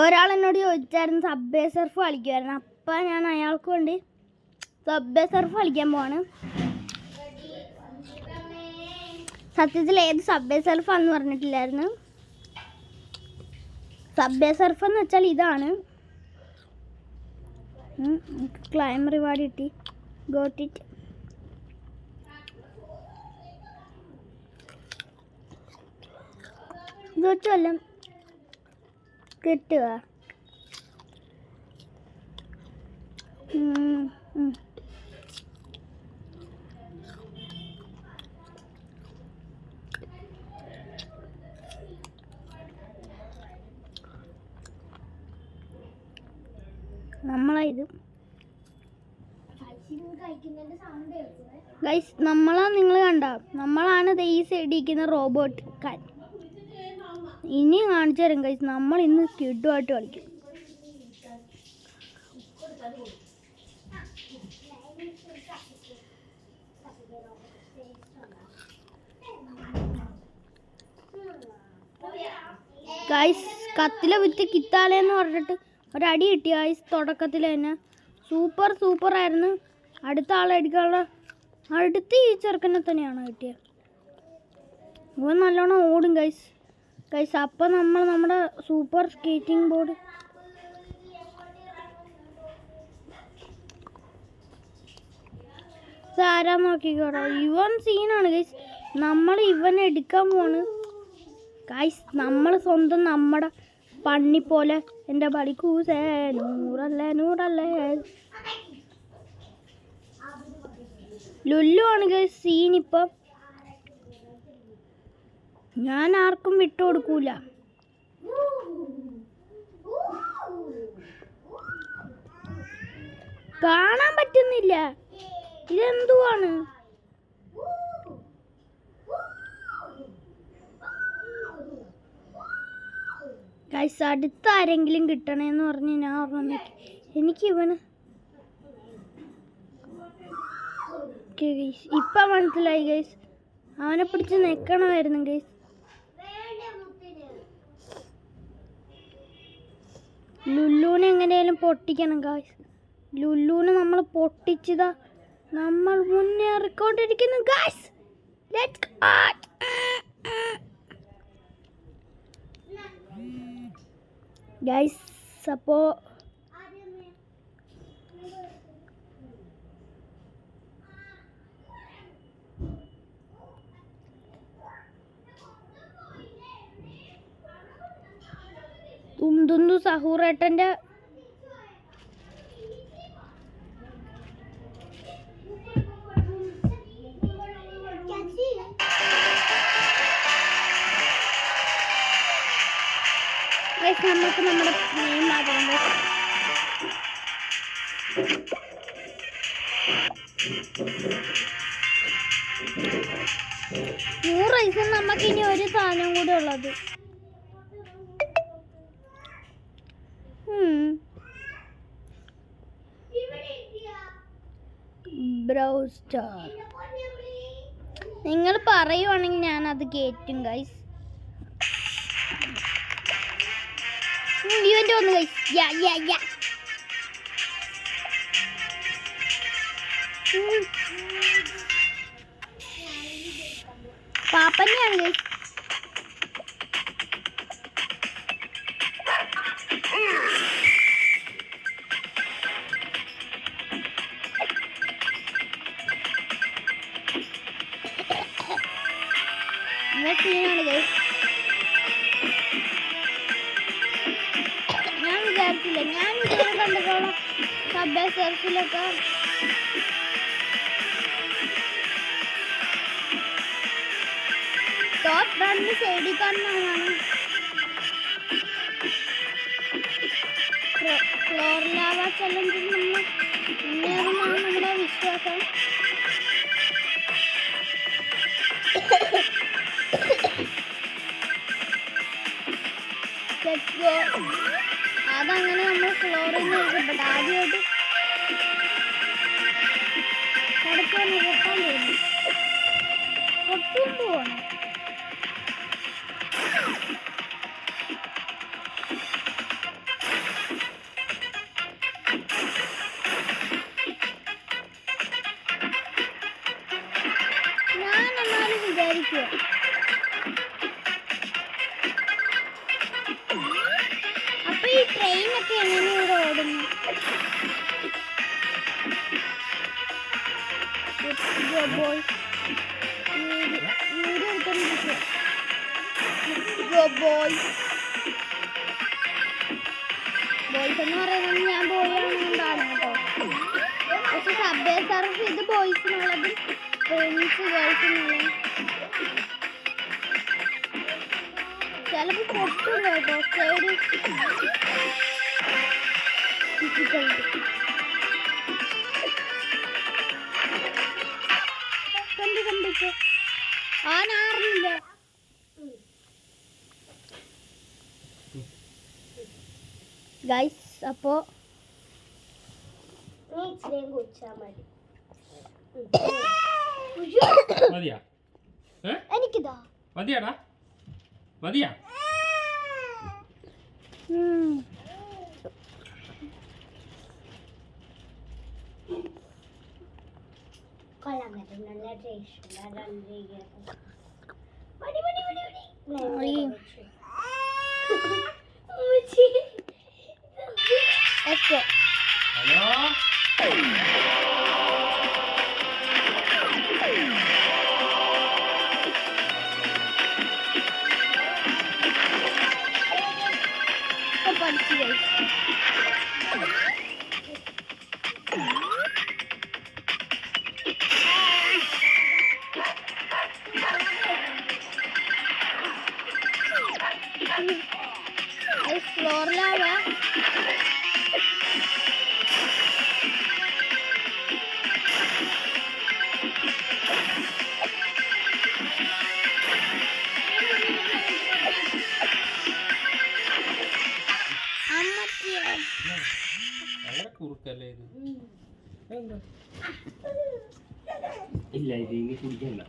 ഒരാൾ എന്നോട് ചോദിച്ചായിരുന്നു സബ്വേ സർഫ് കളിക്കുമായിരുന്നു. അപ്പം ഞാൻ അയാൾക്ക് വേണ്ടി സബ്വേ സർഫ് കളിക്കാൻ പോവാണ്. സത്യത്തിൽ ഏത് സബ്വേ സർഫാന്ന് പറഞ്ഞിട്ടില്ലായിരുന്നു. സബ്വേ സർഫ് എന്ന് വെച്ചാൽ ഇതാണ്. ക്ലൈം റിവാർഡ് കിട്ടി. Got it. വല്ലതും കിട്ടുക. നമ്മളായത് ഗൈസ്, നമ്മളാ നിങ്ങൾ കണ്ട, നമ്മളാണ് ഈ സൈഡിരിക്കുന്ന റോബോട്ട്. ഇനി കാണിച്ചു തരാം ഗൈസ്, നമ്മൾ ഇന്ന് സ്കിഡുമായിട്ട് കളിക്കും. ഗൈസ്, കത്തിലെ വിത്ത് കിത്താലെന്ന് പറഞ്ഞിട്ട് ഒരടി കിട്ടി ഗൈസ് തുടക്കത്തിൽ തന്നെ. സൂപ്പറായിരുന്നു. അടുത്ത ആളടിക്കാനുള്ള അടുത്ത ഈ ചെറുക്കനെ തന്നെയാണ് കിട്ടിയത്. ഇവൻ നല്ലോണം ഓടും ഗൈസ്. അപ്പം നമ്മൾ നമ്മുടെ സൂപ്പർ സ്കേറ്റിംഗ് ബോർഡ് ആരാ നോക്കിക്കോട്ടെ. ഇവൻ സീനാണ് ഗൈസ്. നമ്മൾ ഇവനെ എടുക്കാൻ പോവാണ് ഗൈസ്. നമ്മൾ സ്വന്തം നമ്മുടെ പണ്ണി പോലെ എൻ്റെ പഠിക്കൂസേ നൂറല്ലേ ലുല്ലു ആണ് ഗൈസ് സീൻ. ഇപ്പം ഞാൻ ആർക്കും വിട്ടുകൊടുക്കൂല. കാണാൻ പറ്റുന്നില്ല, ഇതെന്തുവാണ്? ഗൈസ്, അടുത്ത ആരെങ്കിലും കിട്ടണേന്ന് പറഞ്ഞ് ഞാൻ ഓർമ്മ എനിക്കിവന് ഇപ്പം മനസ്സിലായി ഗൈസ്. അവനെ പിടിച്ച് നിൽക്കണമായിരുന്നു ഗൈസ്. ലുല്ലൂനെ എങ്ങനെയാലും പൊട്ടിക്കണം ഗൈസ്. ലുല്ലൂനെ നമ്മൾ പൊട്ടിച്ചതാ. നമ്മൾ മുന്നേറിക്കൊണ്ടിരിക്കുന്നു ഗൈസ്. Let's go. ഗൈസ്, അപ്പോൾ തുന്തുന്തു സഹൂറേട്ടൻ്റെ നമുക്ക് നമ്മുടെ നെയിം മാറ്റണം. 100 റൈസും നമുക്കിനി ഒരു സാധനം കൂടെ ഉള്ളത്. ബ്രൗസ്റ്റാർ നിങ്ങൾ പറയുവാണെങ്കിൽ ഞാനത് കയറ്റും ഗൈസ്. ഇവൻ്റെ ഒന്ന് ഗൈസ്. പാപ്പന്നെയാണ് ഗൈസ്. സീനാണ് ഗൈസ്. ഞാൻ വിചാരിച്ചില്ല, ഞാൻ ഇതുവരെ കണ്ടിട്ടുള്ള സബ്വേ സർഫിലൊക്കെ ടോപ്പ് റണ്ണിന് സൈഡിൽ കാണുന്നതാണ്. ഫ്ലോർ ലാവ ചലഞ്ചിൽ നമ്മൾ മുന്നേറുമെന്നാണ് നമ്മുടെ വിശ്വാസം. അതങ്ങനെ നമ്മൾ ഫ്ലോറിൽ നിന്ന് എഴുതപ്പെട്ട ആദ്യമായിട്ട് കിടക്കാൻ പൊട്ടാൻ തോന്നി. പൊട്ടും പോകണം. അപ്പൊ ഈ ട്രെയിനൊക്കെ എങ്ങനെ ഇവിടെ ഓടുന്നു? ബോയ്സ് എന്ന് പറയുന്നത് ഞാൻ ബോയാണെന്നുകൊണ്ടാണ് കേട്ടോ. പക്ഷെ സബ്വേ സർഫ് ഇത് ബോയ്സിനുള്ളത്, ട്രെയിൻസ് ഗേൾസിനുള്ളത്. ചിലപ്പോൾ പൊട്ടും കേട്ടോ. സൈഡ് കണ്ടിച്ച് ആനാറില്ല. ഗൈസ് അപ്പോ എനിക്കിതാ മതിയാടാ, മതിയാ. ഫ്ലോറിലാവാ. കുറുക്കല്ലേ ഇത്? ഇല്ല, ഇത് ഇനി കുടിക്കണ്ട.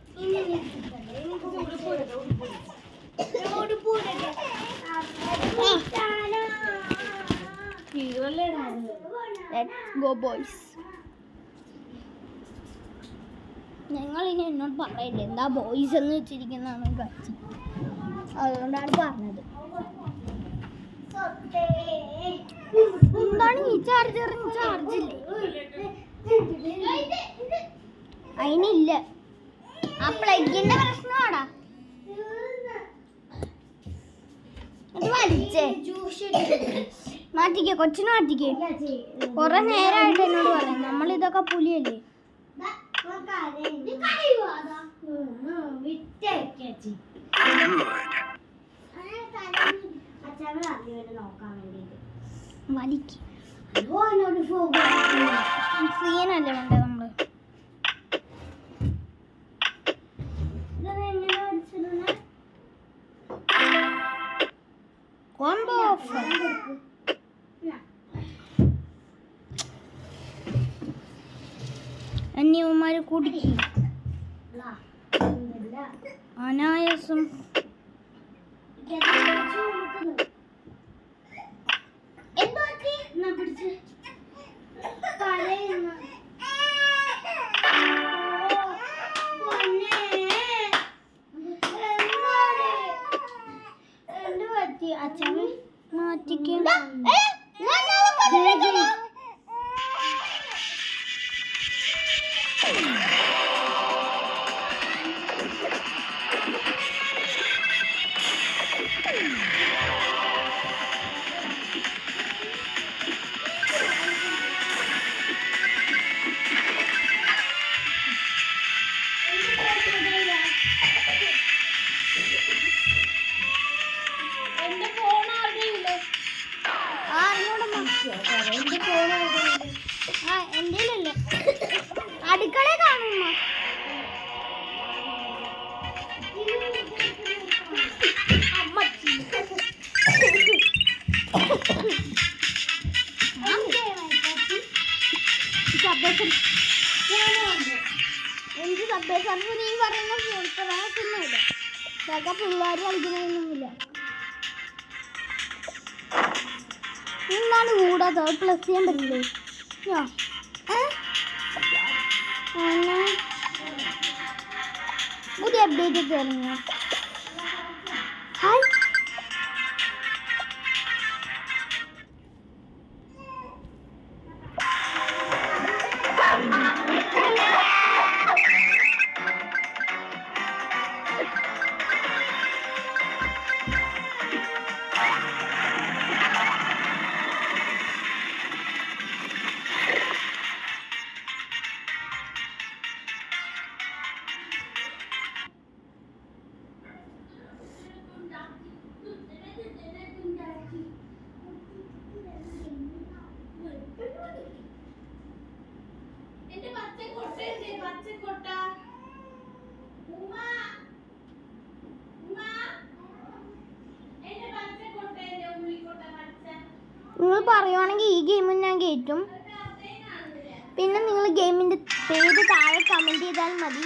ഞങ്ങൾ ഇനി എന്നോട് പറയില്ല എന്താ ബോയ്സ് എന്ന് വെച്ചിരിക്കുന്നതാണ് കഴിച്ചത്, അതുകൊണ്ടാണ് പറഞ്ഞത്. എന്താണ് ഈ ചാർജറിന് ചാർജില്ലേ? അതിനില്ല, ആ പ്ലഗിന്റെ പ്രശ്നമാടാ. അത് വലിച്ചേ മാറ്റിക്കേ, കൊച്ചിന് മാറ്റിക്കേ. കൊറേ നേരമായിട്ട് എന്നോട് പറയാം നമ്മളിതൊക്കെ പുലിയല്ലേ. സീനല്ലേ വേണ്ടേ നമ്മള്? Combo offer. അന്യവന്മാര് കുടിക്കി അനായാസം. മാറ്റിക്കണ്ട. അടുക്കള കാണുന്നു. എനിക്ക് സബ്വേ സർഫ് നീ പറയുന്ന പ്രയാസമൊന്നുമില്ല, ഇതൊക്കെ പിള്ളേർ കളിക്കുന്നതൊന്നുമില്ല. എന്താണ് കൂടാതെ പ്ലസ് ചെയ്യാൻ പറ്റില്ലേ? പുതിയ അപ്ഡേറ്റ് ഒക്കെ ഇറങ്ങിയോ? ഹായ് നിങ്ങൾ പറയുവാണെങ്കിൽ ഈ ഗെയിമിൽ ഞാൻ കയറ്റും. പിന്നെ നിങ്ങൾ ഗെയിമിൻ്റെ പേര് താഴെ കമൻറ്റ് ചെയ്താൽ മതി.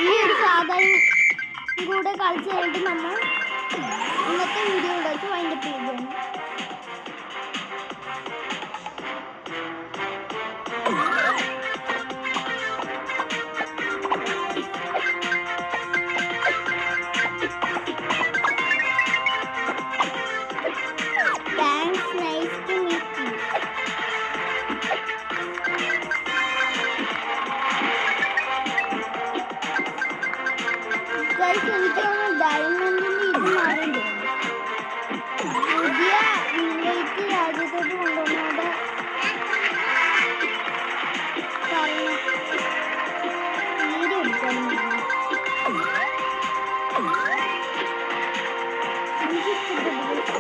ഈ ഒരു സാധനം കൂടെ കളിച്ച് കഴിഞ്ഞിട്ട് നമ്മൾ ഇന്നത്തെ വീഡിയോ വെച്ച് വൈൻഡപ്പ് ചെയ്യുകയാണ്. Thanks, nice to meet you. Guys, എനിക്ക് ഡയമണ്ടിന്റെ ഇത് മാറിയുണ്ട്. പുതിയ വില്ലേജ് രാജ്യത്തോട്ട് കൊണ്ടുവന്നവിടെ വീഡിയോ എടുക്കാൻ എനിക്ക് ഇഷ്ടപ്പെട്ടു.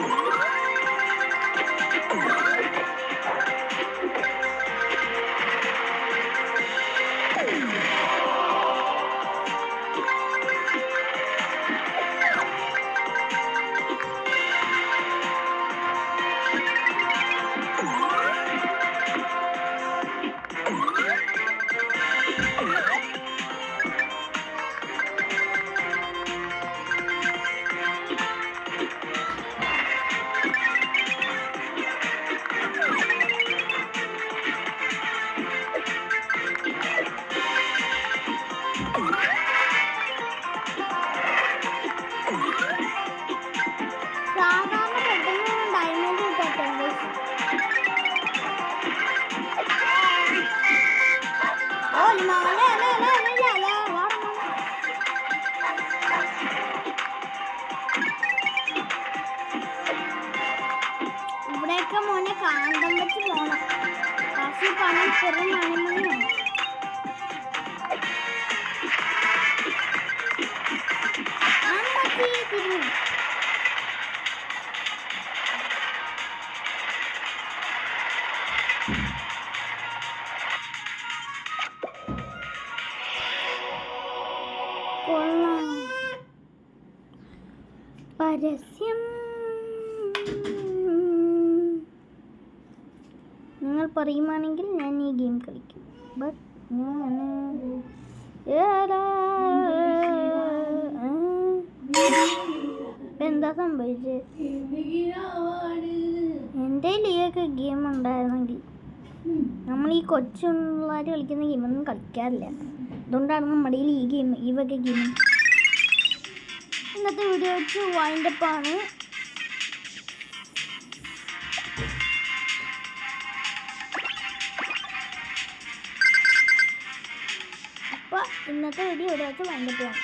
സാധാരണ പെട്ടെന്ന് ഡയമണ്ട് കിട്ടട്ടെ. ഓ ഇവിടെയൊക്കെ മോനെ കാന്തം വെച്ച് പോണം. കാശി പണം ചെറിയ മണിമണിയാണ്. തിരിഞ്ഞു കൊള്ളാം. പരസ്യം നിങ്ങൾ പറയുവാണെങ്കിൽ ഞാൻ ഈ ഗെയിം കളിക്കും. ബട്ട് എന്താ സംഭവിച്ചത്? എൻ്റെ ലീഗൊക്കെ ഗെയിം ഉണ്ടായിരുന്നെങ്കിൽ നമ്മൾ ഈ കൊച്ചുള്ളവർ കളിക്കുന്ന ഗെയിമൊന്നും കളിക്കാറില്ല. അതുകൊണ്ടാണ് നമ്മുടെ ഈ ഗെയിം ഈ വക ഗെയിം. ഇന്നത്തെ വീഡിയോ വെച്ച് വൈൻഡപ്പാണ്. അപ്പോൾ ഇന്നത്തെ വീഡിയോ ഇവിടെ വെച്ച് വൈൻഡപ്പാണ്.